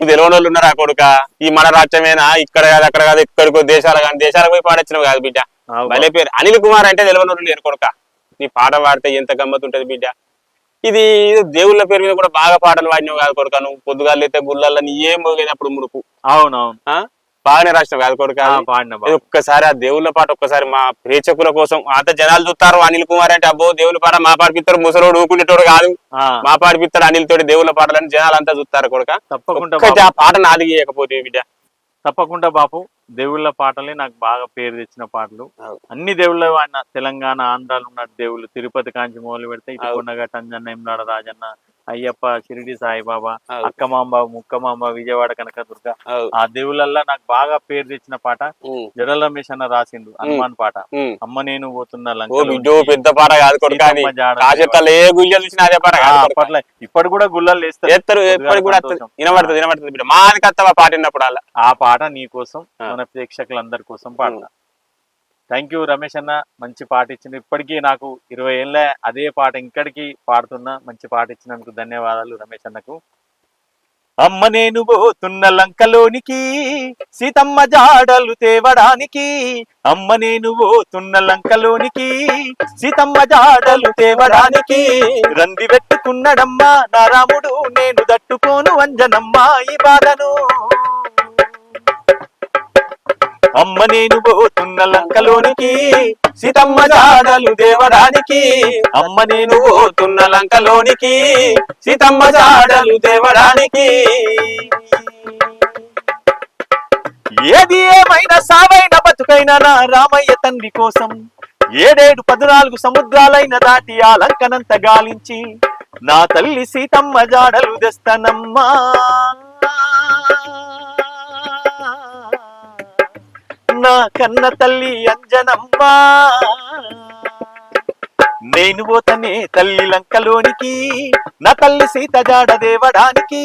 నీకు తెలియని వాళ్ళు ఉన్నారా కొడుక? ఈ మన రాజ్యమేనా? ఇక్కడ కాదు అక్కడ కాదు, ఎక్కడికో దేశాలు కానీ దేశాలకు పోయి పాడొచ్చినావు కాదు బిడ్డ. భలే పేరు అనిల్ కుమార్ అంటే తెలియని వాళ్ళు లేరు కొడుక. నీ పాట పాడితే ఎంత గమ్మత్ ఉంటది బిడ్డ. ఇది దేవుళ్ళ పేరు మీద కూడా బాగా పాటలు పాడినావు కాదు కొడుక. నువ్వు పొద్దుగాలు అయితే గుళ్ళల్లో నీ ఏం మోగేటప్పుడు ముడుపు. అవునవును, బాగానే రాసినావు కాదు కొడుక. ఒక్కసారి ఆ దేవుళ్ళ పాట ఒక్కసారి మా ప్రేక్షకుల కోసం అంత జనాలు చూస్తారు. అనిల్ కుమార్ అంటే అబ్బో దేవుళ్ళ పాట మా పాడిపిస్తారు, ముసలోడు ఊకునేటోడు కాదు, మా పాడిపిస్తాడు అనిల్ తోటి దేవుళ్ళ పాటలని జనాలు అంతా చూస్తారు కొడుక. తప్పకుండా ఆ పాట నాది చేయకపోతే బిడ్డ. తప్పకుండా బాపు, దేవుళ్ళ పాటలే నాకు బాగా పేరు తెచ్చిన పాటలు. అన్ని దేవుళ్ళ వాడిన, తెలంగాణ ఆంధ్రాలో ఉన్న దేవుళ్ళు, తిరుపతి కాంచి మొదలు పెడితే ఇటు కొండగట్ట అంజన్న, ఎమ్లాడ రాజన్న, అయ్యప్ప, షిరిడి సాయిబాబా, అక్కమాంబ, ముక్కమాంబ, విజయవాడ కనకదుర్గ, ఆ దేవుళ్ళల్లా నాకు బాగా పేరు తెచ్చిన పాట జడల రమేష్ అన్న రాసిండు హనుమాన్ పాట. అమ్మ నేను పోతున్నా పెద్ద పాట కాదు కొడుక. ఇప్పటి కూడా గుళ్ళలు వేస్తారు, ఆ పాట నీ కోసం, మన ప్రేక్షకులందరి కోసం పాడతా. థ్యాంక్ యూ రమేష్ అన్న, మంచి పాట ఇచ్చింది. ఇప్పటికీ నాకు 20 ఏళ్ళ అదే పాట ఇంకడికి పాడుతున్నా. మంచి పాట ఇచ్చినందుకు ధన్యవాదాలు రమేష్ అన్నకు. అమ్మ నేను పోతున్న లంకలోనికి, సీతమ్మ జాడలు తేవడానికి. అమ్మ నేను పోతున్న లంకలోనికి, సీతమ్మ జాడలు తేవడానికి. రంది పెట్టుకున్నాడమ్మా నా రాముడు, నేను దట్టుకోను అంజనమ్మా ఈ బాధను. అమ్మ నేను పోతున్న లంకలోనికి, సీతమ్మ జాడలు తేవడానికి. అమ్మ నేను పోతున్న లంకలోనికి, సీతమ్మ జాడలు తేవడానికి. ఏది ఏమైనా సావైన బతుకైనా నా రామయ్య తండ్రి కోసం, 7 14 సముద్రాలైన దాటి ఆ లంకనంత గాలించి, నా తల్లి సీతమ్మ జాడలు తెస్తానమ్మా. నా కన్న తల్లి అంజనమ్మా, నేను పోతనే తల్లి లంకలోనికి, నా తల్లి సీత జాడ దేవడానికి.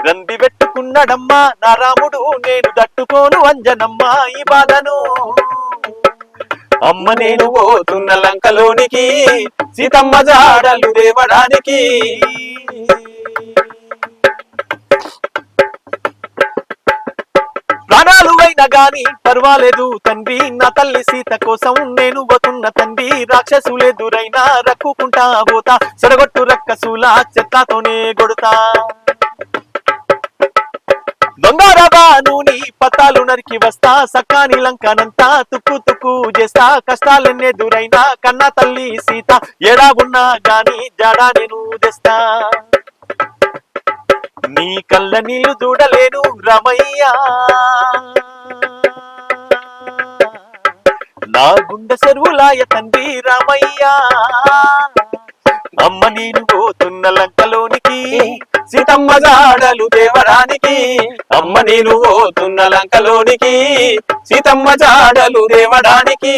రంది పెట్టుకున్నాడమ్మా నా రాముడు, నేను దట్టుకోను అంజనమ్మా ఈ బాధను. అమ్మ నేను పోతున్న లంకలోనికి, సీతమ్మ జాడలు దేవడానికి. ప్రాణాలు అయినా గాని పర్వాలేదు తండ్రి, నా తల్లి సీత కోసం నేను పోతున్న తండ్రి. రాక్షసులెదురైనా రక్కుకుంటా పోతా, సడగొట్టు రక్కసుల చెత్తతోనే కొడుతా. దొంగరాబాను నీ పతాలు నరికి వస్తా, సక్కాని లంకనంతా తుక్కు తుక్కు చేస్తా. కష్టాలెన్నెదురైనా కన్నా తల్లి సీత, ఎడాగున్నా గాని జాడా నేను తెస్తా. నీ కళ్ళ నీళ్లు చూడలేను రమయ్యా, నా గుండె చెరువులాయ తండ్రి రామయ్యా. అమ్మ నేను పోతున్న లంకలోనికి, సీతమ్మ జాడలు తేవడానికి. అమ్మ నేను పోతున్న లంకలోనికి, సీతమ్మ జాడలు తేవడానికి.